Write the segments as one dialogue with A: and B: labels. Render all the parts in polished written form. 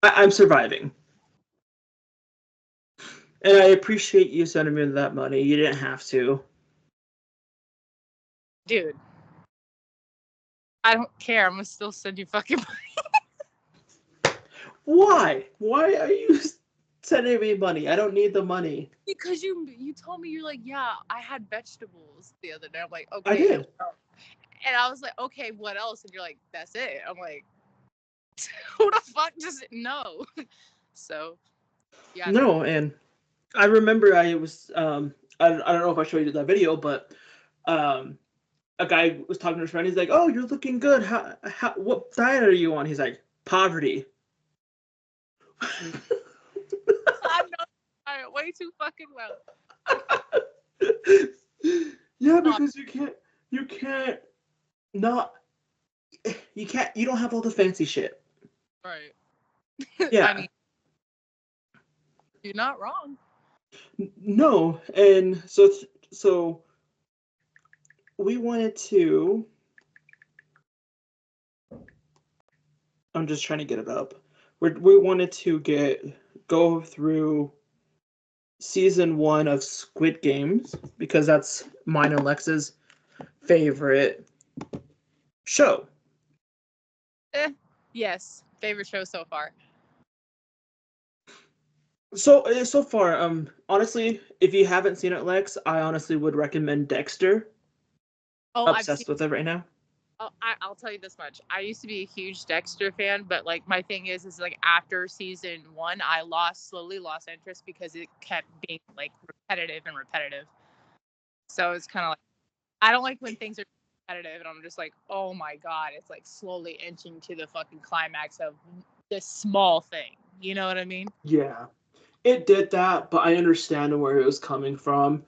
A: I'm surviving. And I appreciate you sending me that money. You didn't have to.
B: Dude. I don't care. I'm gonna still send you fucking money.
A: Why? Why are you sending me money? I don't need the money.
B: Because you told me, you're like, yeah, I had vegetables the other day. I'm like, okay.
A: I did.
B: And I was like, okay, what else? And you're like, that's it. I'm like, who the fuck doesn't know? So, yeah.
A: No, and I remember I was I don't know if I showed you that video, but a guy was talking to his friend. He's like, "Oh, you're looking good. How what diet are you on?" He's like, "Poverty."
B: I know way too fucking well.
A: Yeah, because you don't have all the fancy shit.
B: Right.
A: Yeah.
B: I mean, you're not wrong.
A: No, and so we wanted to. I'm just trying to get it up. We wanted to go through season 1 of Squid Games because that's mine and Lex's favorite show.
B: Yes, favorite show so far.
A: So far, honestly, if you haven't seen it, Lex, I honestly would recommend Dexter.
B: Oh,
A: Obsessed with it right now.
B: Oh, I'll tell you this much. I used to be a huge Dexter fan, but like my thing is like after season 1, I slowly lost interest because it kept being like repetitive. So it's kind of like, I don't like when things are repetitive and I'm just like, oh my God, it's like slowly inching to the fucking climax of this small thing. You know what I mean?
A: Yeah. It did that, but I understand where it was coming from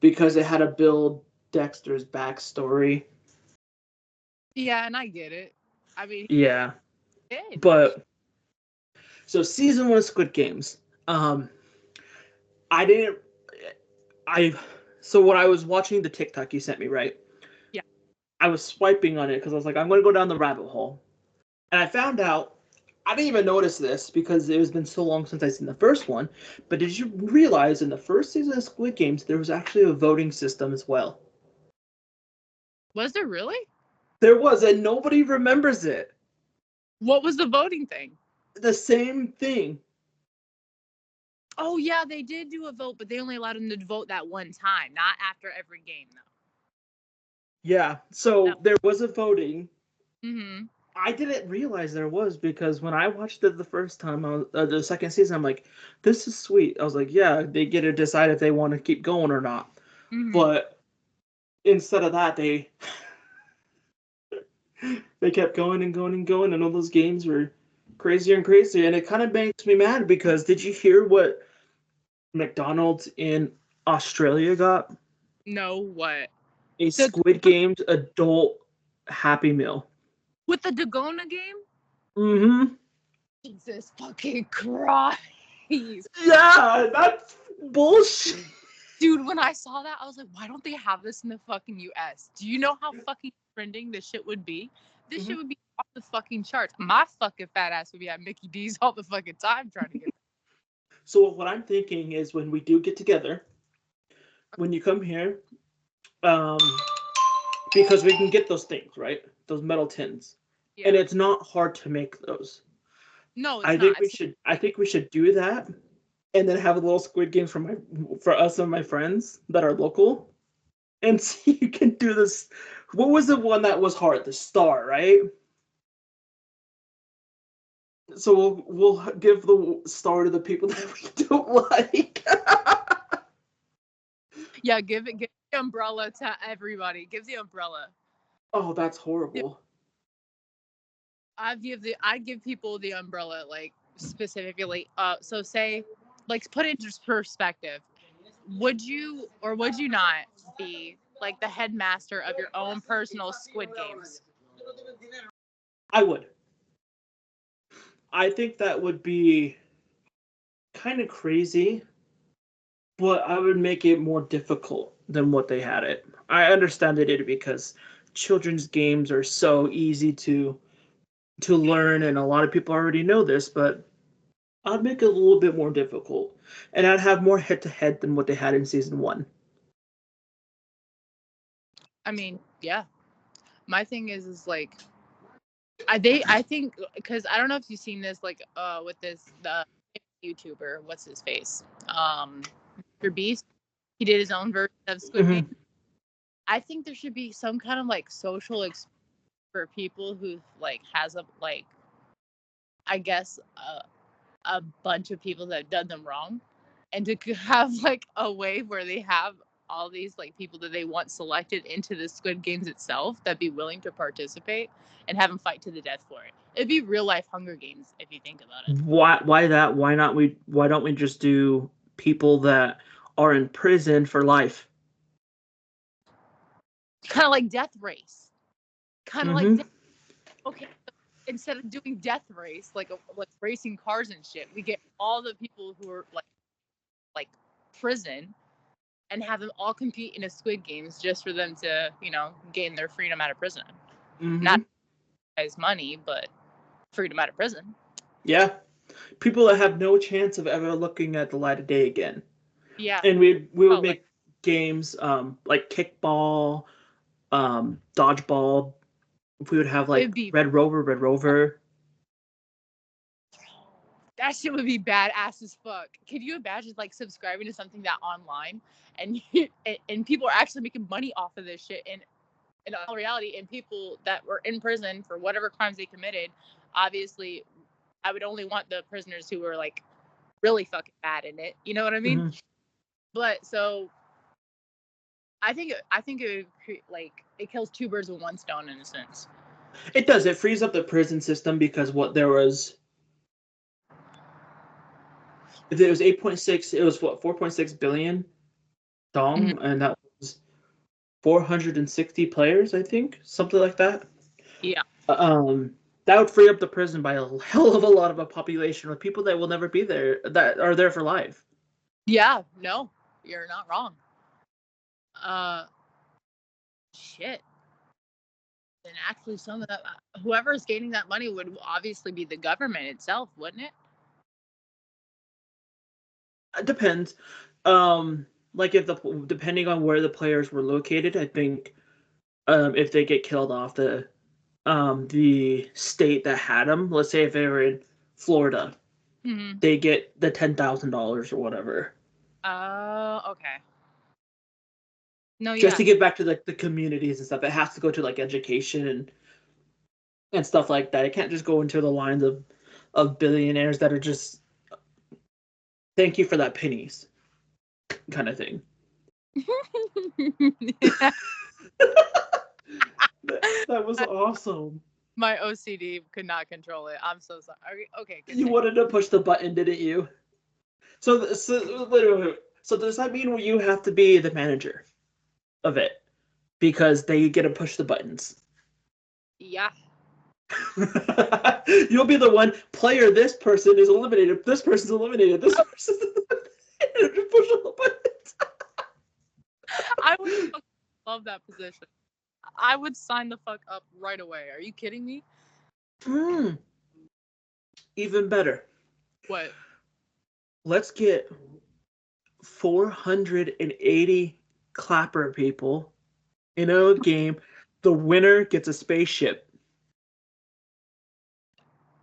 A: because it had to build Dexter's backstory.
B: Yeah, and I get it. I mean,
A: yeah.
B: It.
A: But so season 1 of Squid Games. I didn't so when I was watching the TikTok you sent me, right?
B: Yeah.
A: I was swiping on it because I was like, I'm going to go down the rabbit hole. And I found out, I didn't even notice this because it has been so long since I've seen the first one, but did you realize in the first season of Squid Games, there was actually a voting system as well?
B: Was there really?
A: There was, and nobody remembers it.
B: What was the voting thing?
A: The same thing.
B: Oh, yeah, they did do a vote, but they only allowed them to vote that one time, not after every game, though.
A: Yeah, so there was a voting.
B: Mm-hmm.
A: I didn't realize there was because when I watched it the first time, the second season, I'm like, this is sweet. I was like, yeah, they get to decide if they want to keep going or not.
B: Mm-hmm.
A: But instead of that, they kept going and going and going, and all those games were crazier and crazier. And it kind of makes me mad because did you hear what McDonald's in Australia got?
B: No, what?
A: A Squid Games adult Happy Meal.
B: With the Dagona game?
A: Mm-hmm.
B: Jesus fucking Christ.
A: Yeah, that's bullshit.
B: Dude, when I saw that, I was like, why don't they have this in the fucking US? Do you know how fucking trending this shit would be? This shit would be off the fucking charts. My fucking fat ass would be at Mickey D's all the fucking time trying to get that.
A: So what I'm thinking is when we do get together, when you come here, because we can get those things, right? Those metal tins. Yeah. And it's not hard to make those.
B: No, it's
A: I
B: not.
A: think we should do that and then have a little Squid Games for us and my friends that are local. And see you can do this. What was the one that was hard? The Star, right? So we'll give the Star to the people that we don't like.
B: Yeah, give the umbrella to everybody. Give the umbrella.
A: Oh, that's horrible.
B: I give people the umbrella, like specifically. So say, like, put it into perspective. Would you or would you not be like the headmaster of your own personal Squid Games?
A: I would. I think that would be kind of crazy, but I would make it more difficult than what they had it. I understand they did it because children's games are so easy to to learn, and a lot of people already know this, but I'd make it a little bit more difficult, and I'd have more head to head than what they had in season one.
B: I mean, yeah. My thing is like I think because I don't know if you've seen this like with this the YouTuber, what's his face, Mr. Beast. He did his own version of Squid Game.
A: Mm-hmm.
B: I think there should be some kind of like social for people who like has a like I guess a bunch of people that have done them wrong, and to have like a way where they have all these like people that they want selected into the Squid Games itself that be willing to participate and have them fight to the death for it. It'd be real life Hunger Games if you think about it.
A: Why that? Why not we? Why don't we just do people that are in prison for life?
B: Kind of like Death Race. Kind of like
A: Mm-hmm.
B: okay. Instead of doing Death Race like racing cars and shit, we get all the people who are like prison and have them all compete in a Squid Games just for them to, gain their freedom out of prison.
A: Mm-hmm.
B: Not as money, but freedom out of prison.
A: Yeah, people that have no chance of ever looking at the light of day again.
B: Yeah.
A: And we would
B: Oh, like
A: make games like kickball, dodgeball. We would have like
B: it'd be
A: Red Rover, Red Rover.
B: that shit would be badass as fuck. Could you imagine like subscribing to something that online and and people are actually making money off of this shit and in all reality and people that were in prison for whatever crimes they committed, obviously I would only want the prisoners who were like really fucking bad in it. You know what I mean?
A: Mm-hmm.
B: But so I think it would like it kills two birds with one stone in a sense.
A: It does. It frees up the prison system because what there was, if it was 8.6, it was what 4.6 billion
B: Mm-hmm.
A: dong, and that was 460 players, I think, something like that.
B: Yeah.
A: Um, that would free up the prison by a hell of a lot of a population of people that will never be there, that are there for life.
B: Yeah. No, you're not wrong. Uh, shit. And actually, some of that whoever's gaining that money would obviously be the government itself, wouldn't it?
A: It depends. Like if the depending on where the players were located, I think if they get killed off the state that had them, let's say if they were in Florida,
B: Mm-hmm.
A: they get the $10,000 or whatever,
B: Oh, okay. No,
A: just
B: yeah.
A: to give back to the communities and stuff. It has to go to like education and stuff like that. It can't just go into the lines of billionaires that are just thank you for that pennies kind of thing. That was awesome.
B: My OCD could not control it. I'm so sorry. Okay,
A: You
B: continue.
A: wanted to push the button, didn't you? So wait. So does that mean you have to be the manager of it because they get to push the buttons?
B: Yeah.
A: You'll be the one player. This person is eliminated. This person's eliminated. This person's eliminated. Push all the buttons.
B: I would love that position. I would sign the fuck up right away. Are you kidding me?
A: Even better.
B: What?
A: Let's get 480 clapper people in a game. The winner gets a spaceship.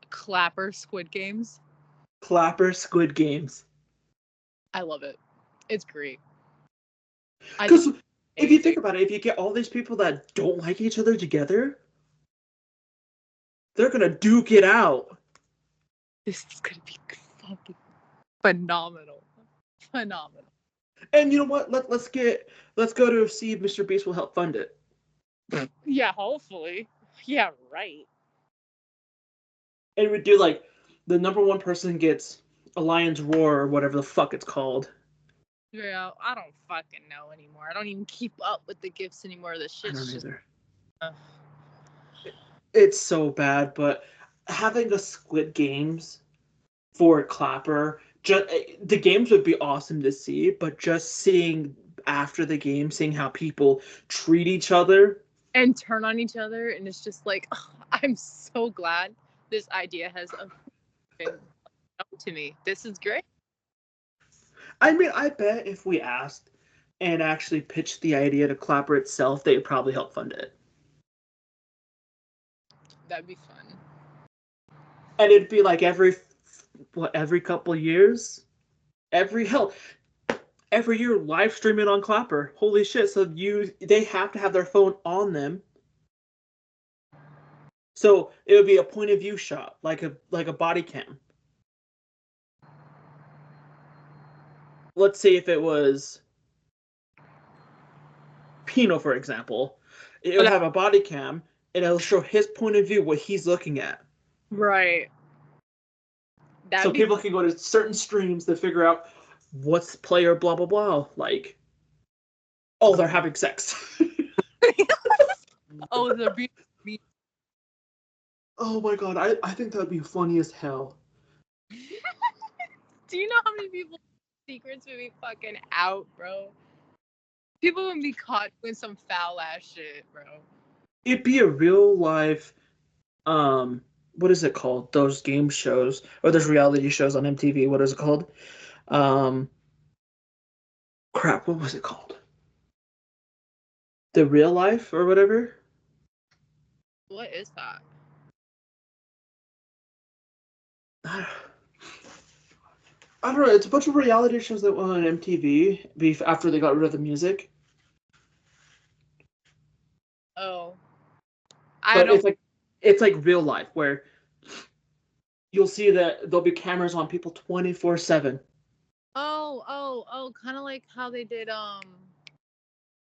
B: Clapper Squid Games?
A: Clapper Squid Games.
B: I love it. It's great.
A: Because if you
B: Amazing.
A: think about it, if you get all these people that don't like each other together, they're gonna duke it out.
B: This is gonna be fucking phenomenal. Phenomenal.
A: And you know what? Let's go to see if Mr. Beast will help fund it.
B: Yeah, hopefully. Yeah, right.
A: And we do like the number one person gets a lion's roar or whatever the fuck it's called.
B: Yeah, I don't fucking know anymore. I don't even keep up with the gifts anymore. This
A: I don't
B: shit's just.
A: either.
B: Uh,
A: It's so bad, but having a Squid Games for Clapper, just the games would be awesome to see, but just seeing after the game, seeing how people treat each other
B: and turn on each other, and it's just like, I'm so glad this idea has been shown to me. This is great.
A: I mean, I bet if we asked and actually pitched the idea to Clapper itself, they'd probably help fund it.
B: That'd be fun.
A: And it'd be like every couple years? Every year live streaming on Clapper. Holy shit, so they have to have their phone on them. So it would be a point of view shot, like a body cam. Let's say if it was Pino, for example, it would have a body cam and it'll show his point of view, what he's looking at.
B: Right.
A: So people can go to certain streams to figure out what's player blah blah blah like. Oh, they're having sex.
B: Oh, they're being.
A: Oh my god, I think that'd be funny as hell.
B: Do you know how many people's secrets would be fucking out, bro? People would be caught doing some foul ass shit, bro.
A: It'd be a real life, what is it called? Those game shows or those reality shows on MTV. What is it called? Crap, what was it called? The Real Life or whatever?
B: What is that?
A: I don't know. It's a bunch of reality shows that went on MTV after they got rid of the music.
B: Oh.
A: But it's like real life where you'll see that there'll be cameras on people 24/7.
B: Oh, kind of like how they did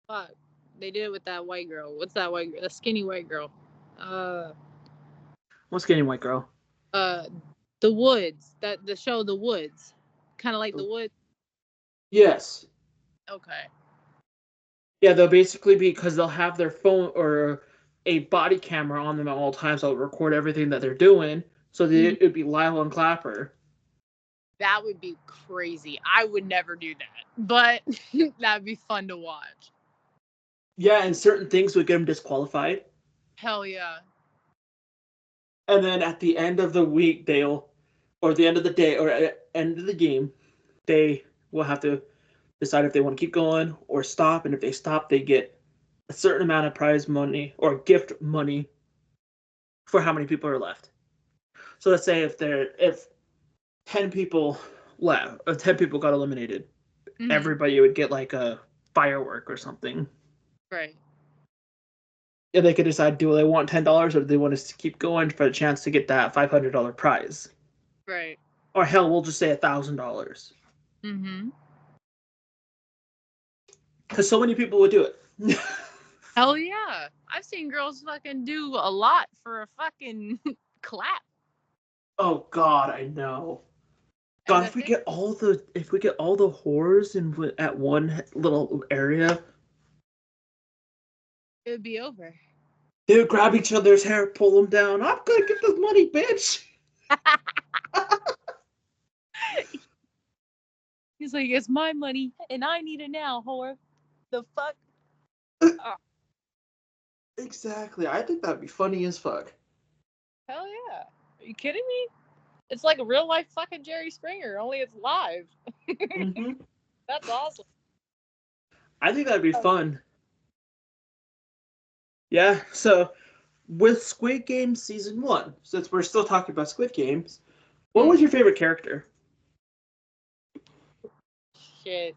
B: fuck. They did it with that white girl. What's that white girl? The skinny white girl.
A: What's Skinny White Girl?
B: The Woods. The show The Woods. Kind of like The Woods.
A: Yes.
B: Okay.
A: Yeah, they'll basically be because they'll have their phone or a body camera on them at all times. They'll record everything that they're doing, so that it'd be live on Clapper.
B: That would be crazy. I would never do that, but that'd be fun to watch.
A: Yeah, and certain things would get them disqualified.
B: Hell yeah.
A: And then at the end of the week, or the end of the day, or at the end of the game, they will have to decide if they want to keep going or stop. And if they stop, they get a certain amount of prize money or gift money for how many people are left. So let's say if 10 people left, or 10 people got eliminated, everybody would get like a firework or something.
B: Right.
A: And they could decide, do they want $10 or do they want to keep going for a chance to get that $500 prize?
B: Right.
A: Or hell, we'll just say $1,000. Because so many people would do it.
B: Hell yeah. I've seen girls fucking do a lot for a fucking clap.
A: Oh god, I know. God, if we get all the whores at one little area,
B: it would be over.
A: They would grab each other's hair, pull them down. I'm gonna get this money, bitch.
B: He's like, it's my money, and I need it now, whore. The fuck?
A: Exactly. I think that'd be funny as fuck.
B: Hell yeah. Are you kidding me? It's like a real life fucking Jerry Springer, only it's live. That's awesome.
A: I think that'd be fun. Yeah, so with Squid Game Season 1, since we're still talking about Squid Games, what was your favorite character?
B: Shit.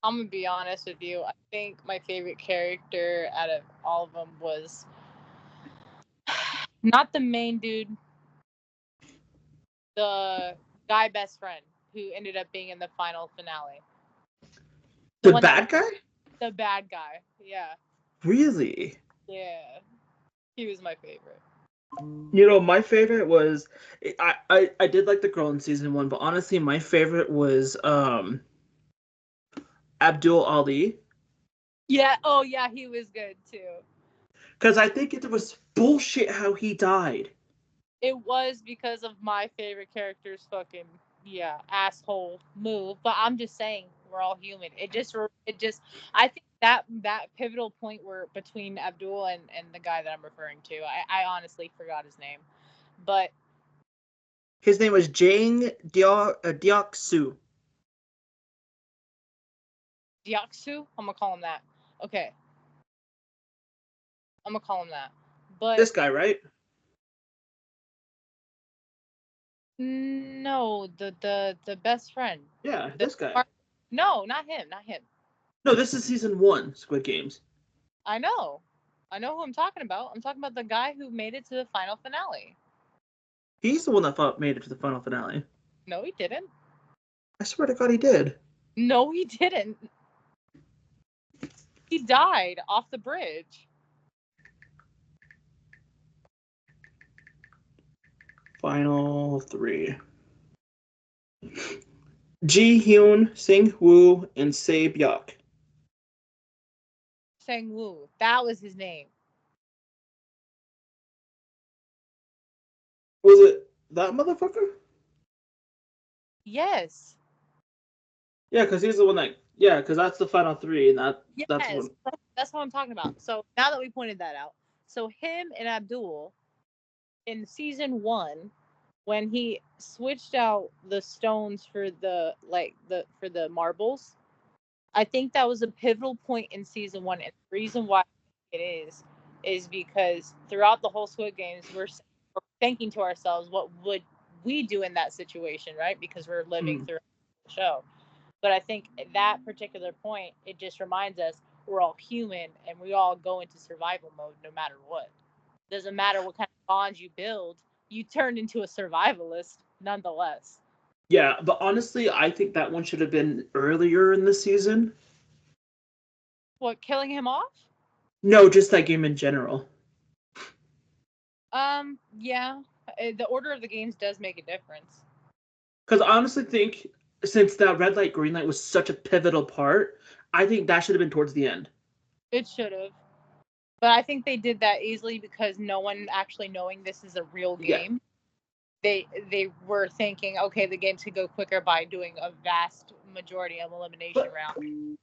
B: I'm gonna be honest with you. I think my favorite character out of all of them was not the main dude, the guy best friend who ended up being in the final finale.
A: The bad guy?
B: The bad guy, yeah.
A: Really?
B: Yeah. He was my favorite.
A: You know, my favorite was I did like the girl in Season 1, but honestly my favorite was Abdul Ali.
B: Yeah, oh yeah, he was good too.
A: Because I think it was bullshit how he died.
B: It was because of my favorite character's fucking Yeah, asshole move. But I'm just saying, we're all human. I think that pivotal point where between Abdul and the guy that I'm referring to, I honestly forgot his name, but
A: His name was Jang Deok-soo.
B: Diaksu, I'm gonna call him that. Okay, I'm gonna call him that. But
A: This guy, right?
B: no, the best friend.
A: Yeah,
B: The
A: this guy.
B: no, not him, not him.
A: No, this is season 1, Squid Games.
B: I know. I know who I'm talking about. I'm talking about the guy who made it to the final finale.
A: He's the one that made it to the final finale.
B: No, he didn't.
A: I swear to God, he did.
B: No, he didn't. He died off the bridge.
A: Final 3. Ji Hyun, Sing Woo, and Se Byuk.
B: Sang Woo. That was his name.
A: Was it that motherfucker?
B: Yes.
A: Yeah, because he's the one that. Yeah, because that's the final 3, and that's
B: Yes.
A: one.
B: That's what I'm talking about. So now that we pointed that out, so him and Abdul in season 1, when he switched out the stones for the marbles, I think that was a pivotal point in season 1, and the reason why it is because throughout the whole Squid Games, we're thinking to ourselves, what would we do in that situation, right? Because we're living through the show. But I think at that particular point, it just reminds us we're all human and we all go into survival mode no matter what. Doesn't matter what kind of bonds you build, you turn into a survivalist nonetheless.
A: Yeah, but honestly, I think that one should have been earlier in the season.
B: What, killing him off?
A: No, just that game in general.
B: Yeah. The order of the games does make a difference.
A: Because I honestly think since that red light, green light was such a pivotal part, I think that should have been towards the end.
B: It should have. But I think they did that easily because no one actually knowing this is a real game. Yeah. They were thinking, okay, the games could go quicker by doing a vast majority of elimination round.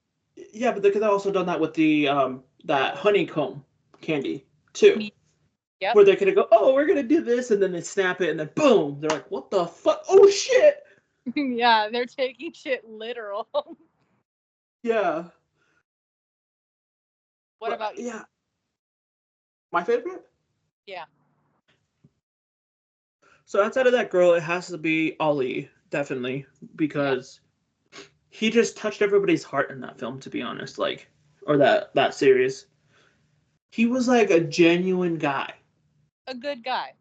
A: Yeah, but they could have also done that with the that honeycomb candy too.
B: Yep.
A: Where they could go, oh, we're gonna do this, and then they snap it, and then boom, they're like, what the fuck? Oh shit!
B: Yeah, they're taking shit literal.
A: Yeah.
B: What about you?
A: Yeah. My favorite?
B: Yeah.
A: So outside of that girl, it has to be Ali, definitely, because he just touched everybody's heart in that film, to be honest, like, or that series. He was like a genuine guy.
B: A good guy.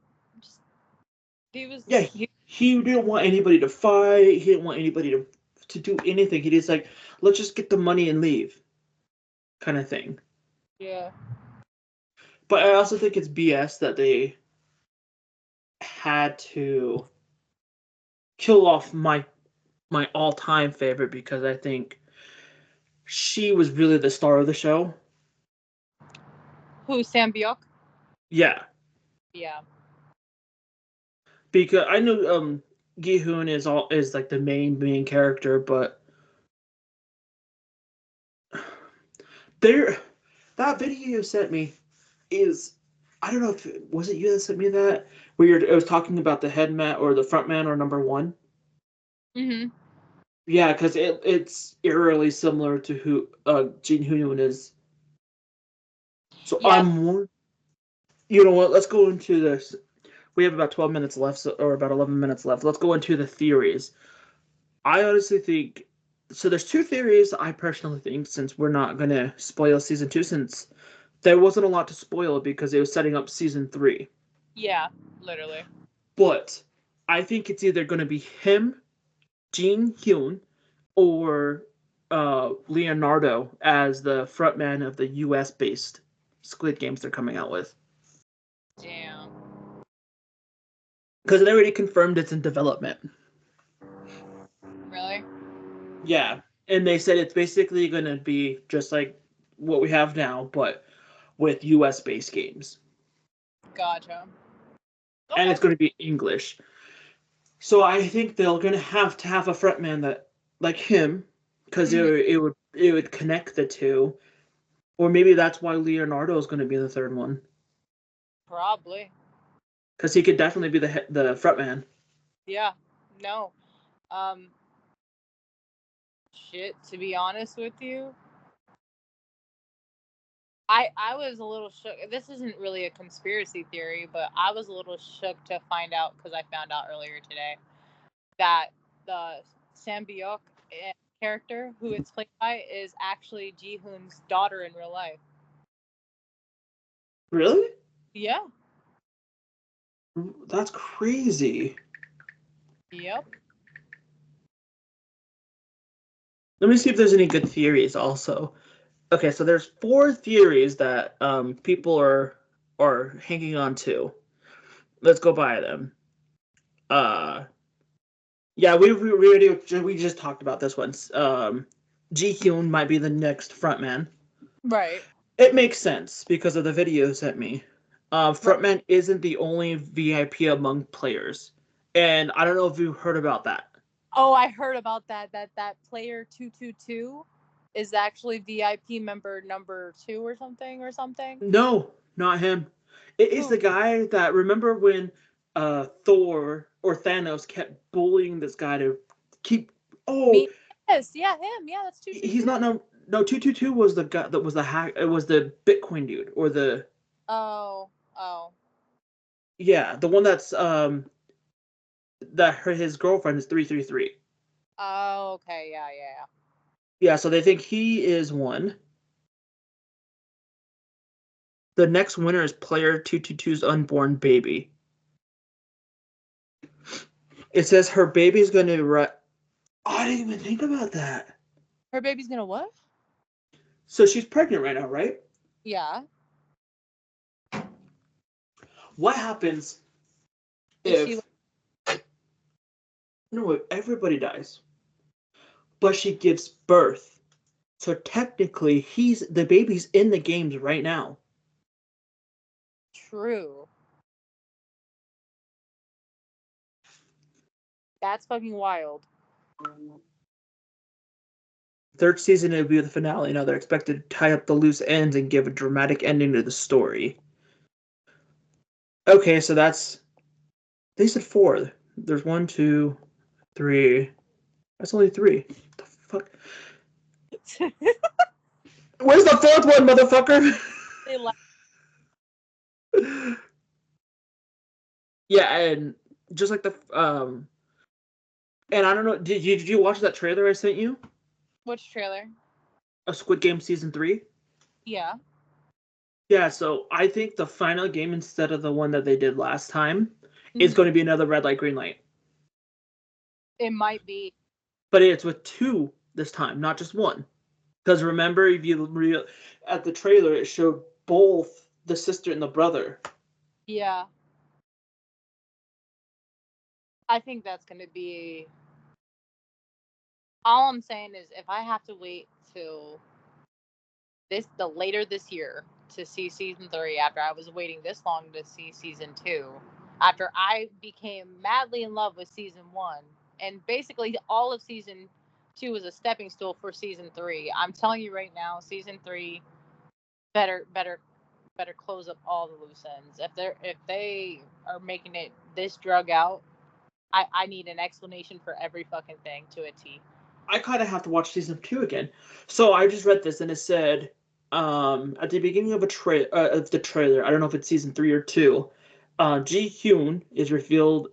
B: He was.
A: Yeah, he didn't want anybody to fight. He didn't want anybody to do anything. He just like, let's just get the money and leave, kind of thing.
B: Yeah.
A: But I also think it's BS that they had to kill off my all-time favorite because I think she was really the star of the show.
B: Who, Sam Byuk?
A: Yeah.
B: Yeah.
A: Because I know Gi-hoon is like the main character, but there that video you sent me is, I don't know if was it you that sent me that where it was talking about the head man or the front man or number one.
B: Mm-hmm.
A: Yeah, because it's eerily similar to who Jin Hyun is. So
B: Yeah.
A: I'm more. You know what? Let's go into this. We have about 12 minutes left, or about 11 minutes left. Let's go into the theories. I honestly think so. There's two theories I personally think, since we're not gonna spoil season 2, since there wasn't a lot to spoil because it was setting up season 3.
B: Yeah, literally.
A: But I think it's either gonna be him, Jin Hyun, or Leonardo as the frontman of the U.S. based Squid Games they're coming out with.
B: Damn.
A: Because they already confirmed it's in development.
B: Really?
A: Yeah, and they said it's basically going to be just like what we have now, but with U.S. based games.
B: Gotcha.
A: And
B: Okay.
A: it's going to be English. So I think they're gonna have to have a frontman that like him, because
B: Mhm.
A: it would connect the two, or maybe that's why Leonardo is gonna be the third one,
B: Probably.
A: because he could definitely be the frontman.
B: Yeah. No. Um. Shit. To be honest with you, I was a little shook. This isn't really a conspiracy theory, but I was a little shook to find out because I found out earlier today that the Sambyok character who it's played by is actually Ji Hoon's daughter in real life.
A: Really?
B: Yeah.
A: That's crazy.
B: Yep.
A: Let me see if there's any good theories also. Okay, so there's four theories that people are hanging on to. Let's go by them. Uh yeah, we just talked about this once. Ji Hyun might be the next frontman.
B: Right.
A: It makes sense because of the video you sent me.
B: Right.
A: Frontman isn't the only VIP among players, and I don't know if you heard about that.
B: Oh, I heard about that. That player 222 is actually VIP member number 2 or something or something.
A: No, not him. It is
B: Who?
A: the guy that remember when Thor or Thanos kept bullying this guy to keep. Oh,
B: Me? Yes. Yeah, him. Yeah, that's
A: he's
B: 222.
A: not no 222 was the guy that was the hack. It was the Bitcoin dude or the
B: Oh. Oh.
A: yeah the one that's that his girlfriend is 333.
B: Oh, okay. Yeah, yeah.
A: Yeah, so they think he is one. The next winner is player 222's unborn baby. It says her baby's going to. Oh, I didn't even think about that.
B: Her baby's gonna what?
A: So she's pregnant right now, right?
B: Yeah.
A: What happens
B: Is she?
A: if no, if everybody dies, but she gives birth? So technically, he's the baby's in the games right now.
B: True. That's fucking wild.
A: Third season will be the finale. Now they're expected to tie up the loose ends and give a dramatic ending to the story. Okay, so that's they said four. There's one, two, three. That's only three. What the fuck? Where's the fourth one, motherfucker?
B: They left.
A: Yeah, and just like the and I don't know, did you watch that trailer I sent you?
B: Which trailer?
A: A Squid Game season 3?
B: Yeah.
A: Yeah, so I think the final game instead of the one that they did last time is
B: Hmm.
A: going to be another red light green light.
B: It might be.
A: But it's with two this time, not just one. Because remember, if you at the trailer, it showed both the sister and the brother.
B: Yeah. I think that's gonna be. All I'm saying is, if I have to wait till the later this year to see season 3, after I was waiting this long to see season 2, after I became madly in love with season 1, and basically all of season 2 was a stepping stool for season 3. I'm telling you right now, season 3 better close up all the loose ends. If they are making it this drug out, I need an explanation for every fucking thing to a T.
A: I kind of have to watch season 2 again. So I just read this and it said at the beginning of of the trailer, I don't know if it's season 3 or 2, Ji Hyun is revealed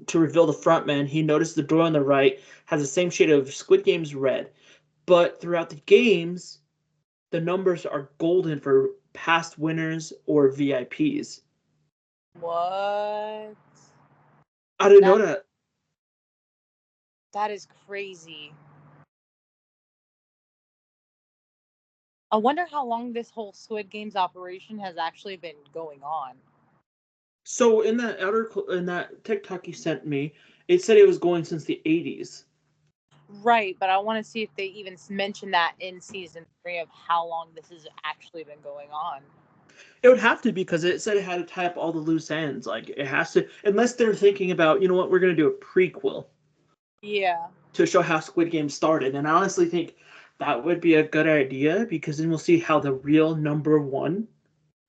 A: to reveal the frontman. He noticed the door on the right has the same shade of Squid Game's red, but throughout the games, the numbers are golden for past winners or VIPs.
B: What?
A: I didn't know
B: That
A: that.
B: that is crazy. I wonder how long this whole Squid Games operation has actually been going on.
A: So in that TikTok you sent me, it said it was going since the 80s.
B: Right, but I want to see if they even mention that in season 3 of how long this has actually been going on.
A: It would have to because it said it had to tie up all the loose ends. Like it has to, unless they're thinking about, you know what, we're gonna do a prequel
B: Yeah.
A: to show how Squid Game started. And I honestly think that would be a good idea because then we'll see how the real number one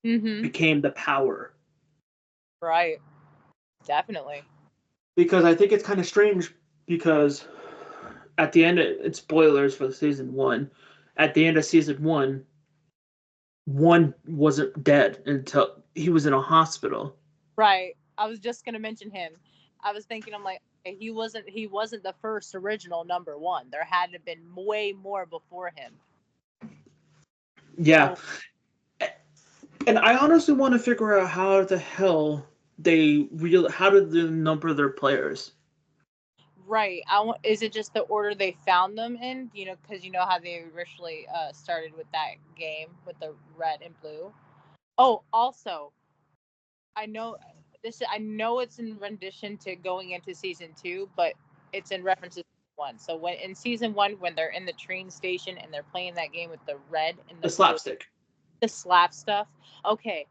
B: Mm-hmm.
A: became the power.
B: Right. Definitely.
A: Because I think it's kind of strange because at the end, it's spoilers for season one. At the end of season one wasn't dead until he was in a hospital.
B: Right. I was just gonna mention him. I was thinking, I'm like, okay, he wasn't the first original number one. There had to have been way more before him.
A: Yeah.
B: So
A: And I honestly want to figure out how the hell how did they number their players?
B: right. Is it just the order they found them in? You know, because you know how they originally started with that game with the red and blue. Oh, also, I know I know it's in rendition to going into season two, but it's in reference to season one. So when in season one, when they're in the train station and they're playing that game with the red and
A: The
B: the blue,
A: slapstick.
B: the slap stuff. Okay,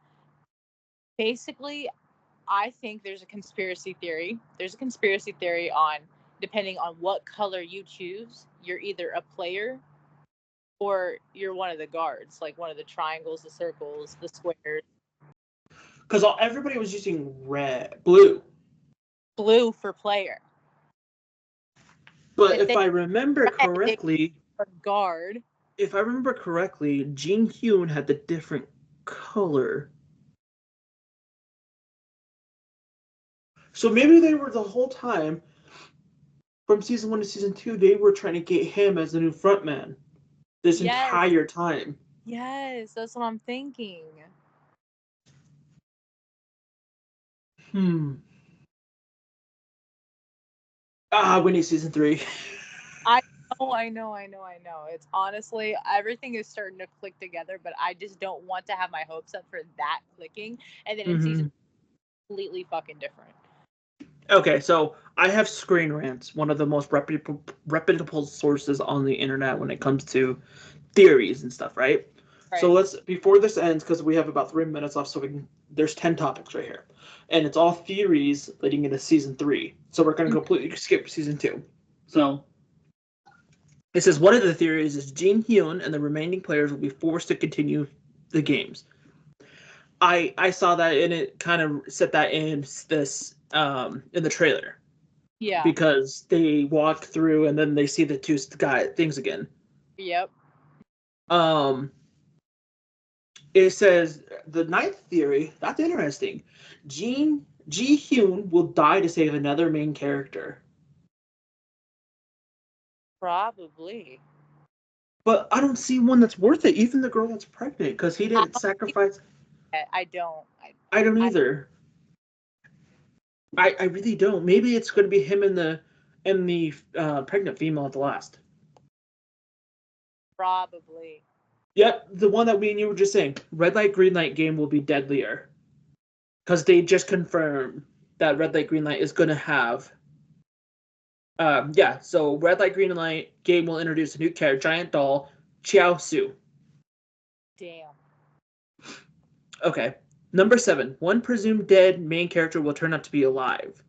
B: basically, I think there's a conspiracy theory. There's a conspiracy theory on depending on what color you choose, you're either a player or you're one of the guards, like one of the triangles, the circles, the squares.
A: Because everybody was using blue.
B: Blue for player.
A: But
B: If
A: if
B: they
A: I remember
B: red, they
A: correctly,
B: are guard.
A: Jin Hyun had the different color. So maybe they were the whole time from season one to season two, they were trying to get him as the new frontman this
B: Yes,
A: entire time.
B: yes, that's what I'm thinking.
A: Hmm. We need season three.
B: I I know. It's honestly everything is starting to click together, but I just don't want to have my hopes up for that clicking, and then in season
A: Mm-hmm.
B: completely fucking different.
A: Okay, so I have Screen Rants, one of the most reputable sources on the internet when it comes to theories and stuff, right? So
B: Right.
A: let's before this ends, because we have about 3 minutes left, so there's 10 topics right here, and it's all theories leading into season three. So we're gonna completely skip season two. So it says one of the theories is Jin Hyun and the remaining players will be forced to continue the games. I saw that and it kind of set that in the trailer
B: Yeah.
A: because they walk through and then they see the two things again.
B: Yep.
A: Um, it says the ninth theory. That's interesting. Ji Hyun will die to save another main character,
B: Probably.
A: but I don't see one that's worth it. Even the girl that's pregnant, because he
B: I
A: didn't
B: don't,
A: sacrifice.
B: I don't.
A: I don't
B: I
A: either. I really don't. Maybe it's going to be him and the pregnant female at the last.
B: probably.
A: Yep, the one that me and you were just saying. Red light, green light game will be deadlier because they just confirmed that red light, green light is going to have. Yeah. So red light, green light game will introduce a new character, giant doll, Chiao Su.
B: Damn.
A: Okay. Number 7. One presumed dead main character will turn out to be alive.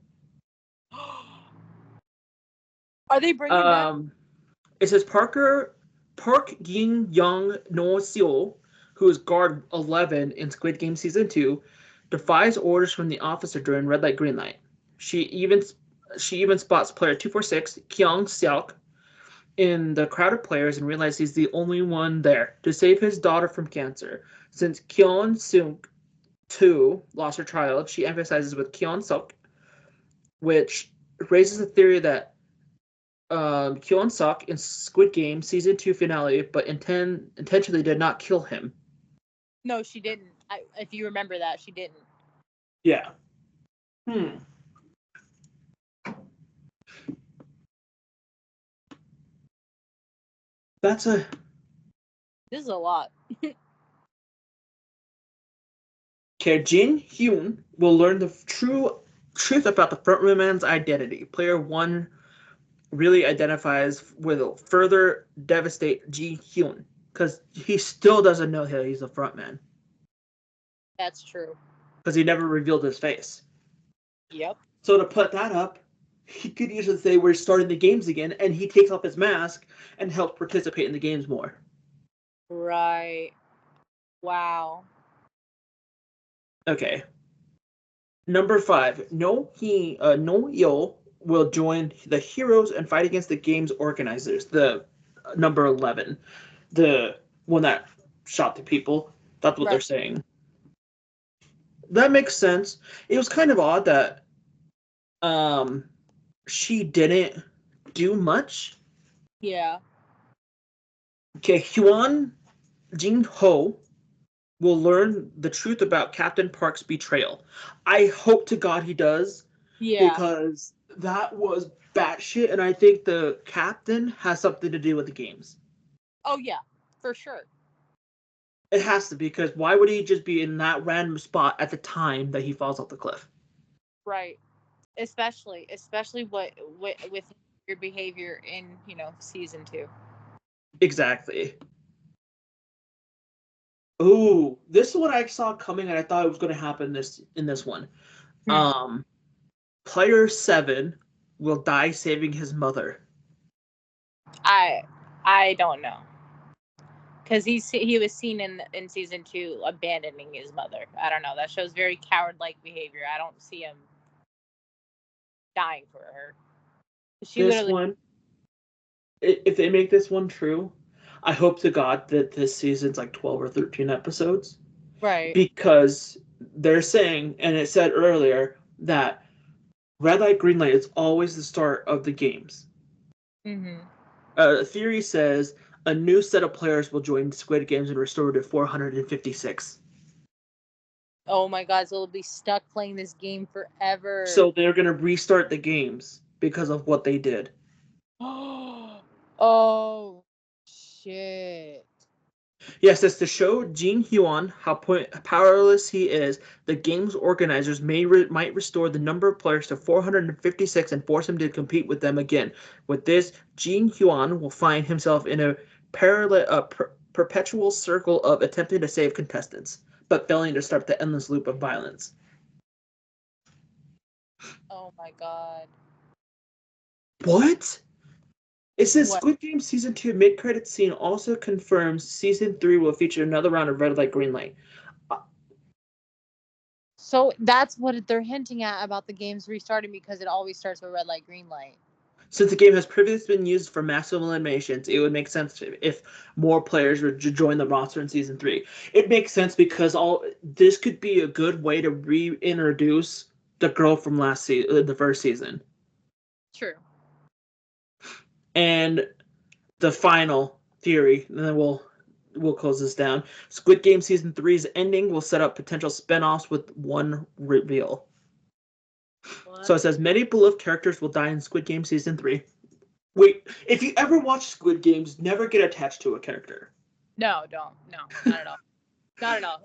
B: Are they bringing back?
A: Um, it says Park Yin Young No Seo, who is guard 11 in Squid Game season 2, defies orders from the officer during red light green light. She even spots player 246 Kyung Seok in the crowd of players and realizes he's the only one there to save his daughter from cancer. Since Kyung Seok 2 lost her child, she emphasizes with Kyung Seok, which raises the theory that Kyung Suk in Squid Game season 2 finale, but intentionally did not kill him.
B: No, she didn't. If you remember that, she didn't.
A: Yeah. Hmm. That's a
B: This is a lot.
A: okay. Jin Hyun will learn the truth about the frontman's identity. Player 1 really identifies with further devastate Ji Hyun because he still doesn't know that he's a frontman.
B: That's true.
A: because he never revealed his face.
B: Yep.
A: So to put that up, he could usually say we're starting the games again, and he takes off his mask and helps participate in the games more.
B: Right. Wow.
A: Okay. Number 5, no Yo will join the heroes and fight against the game's organizers. The number 11, the one that shot the people. That's what they're
B: Right.
A: saying. That makes sense. It was kind of odd that um she didn't do much.
B: Yeah.
A: Okay, Huan Jing Ho will learn the truth about Captain Park's betrayal. I hope to God he does,
B: Yeah.
A: because that was batshit, and I think the captain has something to do with the games.
B: Oh yeah, for sure.
A: It has to, because why would he just be in that random spot at the time that he falls off the cliff?
B: Right. Especially what with your behavior in season 2.
A: Exactly. Ooh, this is what I saw coming, and I thought it was going to happen in this one.
B: Hmm.
A: Um, Player 7 will die saving his mother.
B: I I don't know, because he was seen in season 2 abandoning his mother. I don't know. That shows very coward-like behavior. I don't see him dying for her. She
A: This
B: literally.
A: one, if they make this one true, I hope to God that this season's like 12 or 13 episodes,
B: Right.
A: because they're saying, and it said earlier, that red light, green light is always the start of the games.
B: Mm-hmm.
A: Theory says a new set of players will join Squid Games and restore to 456.
B: Oh my God! So they'll be stuck playing this game forever.
A: So they're going to restart the games because of what they did.
B: Oh shit!
A: Yes, it's to show Jin Hyun how powerless he is. The game's organizers might restore the number of players to 456 and force him to compete with them again. With this, Jin Hyun will find himself in a perpetual circle of attempting to save contestants, but failing to stop the endless loop of violence.
B: Oh my God!
A: What? It says
B: What?
A: Squid Game Season 2 mid-credit scene also confirms Season 3 will feature another round of red light, green light.
B: So that's what they're hinting at about the game's restarting, because it always starts with red light, green light.
A: Since the game has previously been used for massive eliminations, it would make sense if more players would join the roster in Season 3. It makes sense because this could be a good way to reintroduce the girl from the first season.
B: True.
A: And the final theory, and then we'll close this down. Squid Game Season 3's ending will set up potential spin-offs with one reveal. So it
B: What?
A: says many beloved characters will die in Squid Game Season 3. Wait, if you ever watch Squid Games, never get attached to a character.
B: No, don't. No, not at all. Not at all.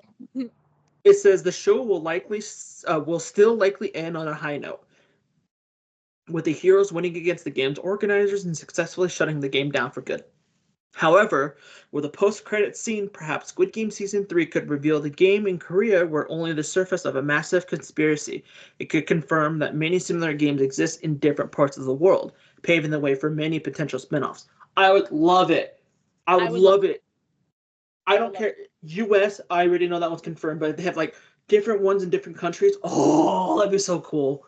A: It says the show will still likely end on a high note, with the heroes winning against the game's organizers and successfully shutting the game down for good. However, with a post-credit scene, perhaps Squid Game Season 3 could reveal the game in Korea were only the surface of a massive conspiracy. It could confirm that many similar games exist in different parts of the world, paving the way for many potential spin-offs. I would love it. I
B: I
A: would
B: would love.
A: love it. I
B: I would
A: don't
B: love.
A: care. US, I already know that one's confirmed, but they have like different ones in different countries. Oh, that'd be so cool.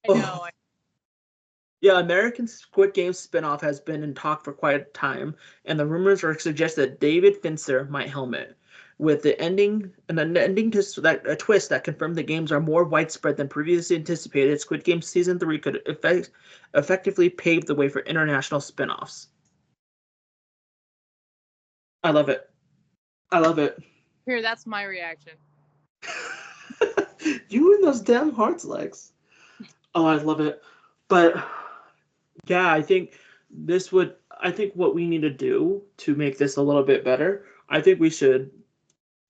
B: I
A: Oh.
B: know.
A: Yeah, American Squid Game spinoff has been in talk for quite a time, and the rumors are suggest that David Fincher might helm it, with the ending and an ending to that a twist that confirmed the games are more widespread than previously anticipated. Squid Game Season 3 could effectively pave the way for international spinoffs. I love it. I love it.
B: Here, that's my reaction.
A: You and those damn hearts, Lex. Oh, I love it. But yeah, I think what we need to do to make this a little bit better, I think we should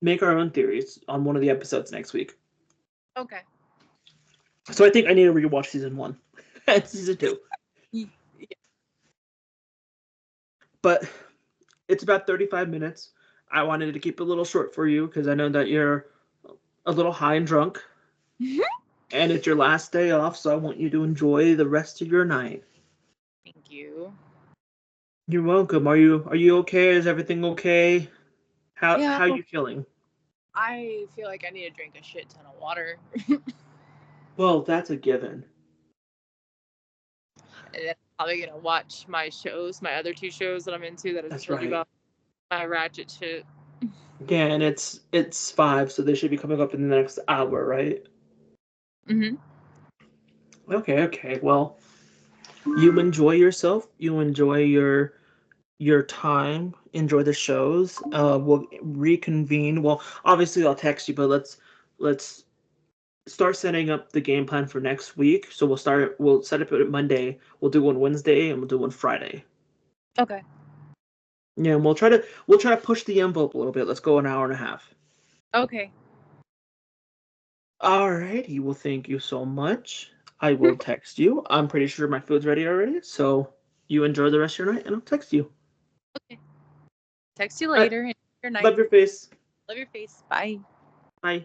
A: make our own theories on one of the episodes next week.
B: Okay.
A: So I think I need to rewatch season 1 and season 2.
B: Yeah.
A: But it's about 35 minutes. I wanted to keep it a little short for you because I know that you're a little high and drunk, and it's your last day off, so I want you to enjoy the rest of your night.
B: Thank you.
A: You're welcome. Are you okay? Is everything okay? How
B: Yeah,
A: how you feeling?
B: I feel like I need to drink a shit ton of water.
A: Well, that's a given.
B: And then I'm probably gonna watch my shows, my other two shows that I'm into that I
A: That's
B: told you
A: right.
B: about. My ratchet shit.
A: Yeah, and it's 5, so they should be coming up in the next hour, right?
B: Mm-hmm.
A: Okay, okay. Well, you enjoy yourself. You enjoy your time. Enjoy the shows. We'll reconvene. Well, obviously I'll text you, but let's start setting up the game plan for next week. So we'll set up it Monday. We'll do one Wednesday and we'll do one Friday.
B: Okay.
A: Yeah, and we'll try to push the envelope a little bit. Let's go an hour and a half.
B: Okay.
A: Alrighty, well thank you so much. I will text you. I'm pretty sure my food's ready already, so you enjoy the rest of your night and I'll text you.
B: Okay. Text you
A: Alright,
B: later. Enjoy your night.
A: love your face.
B: Love your face. Bye.
A: Bye.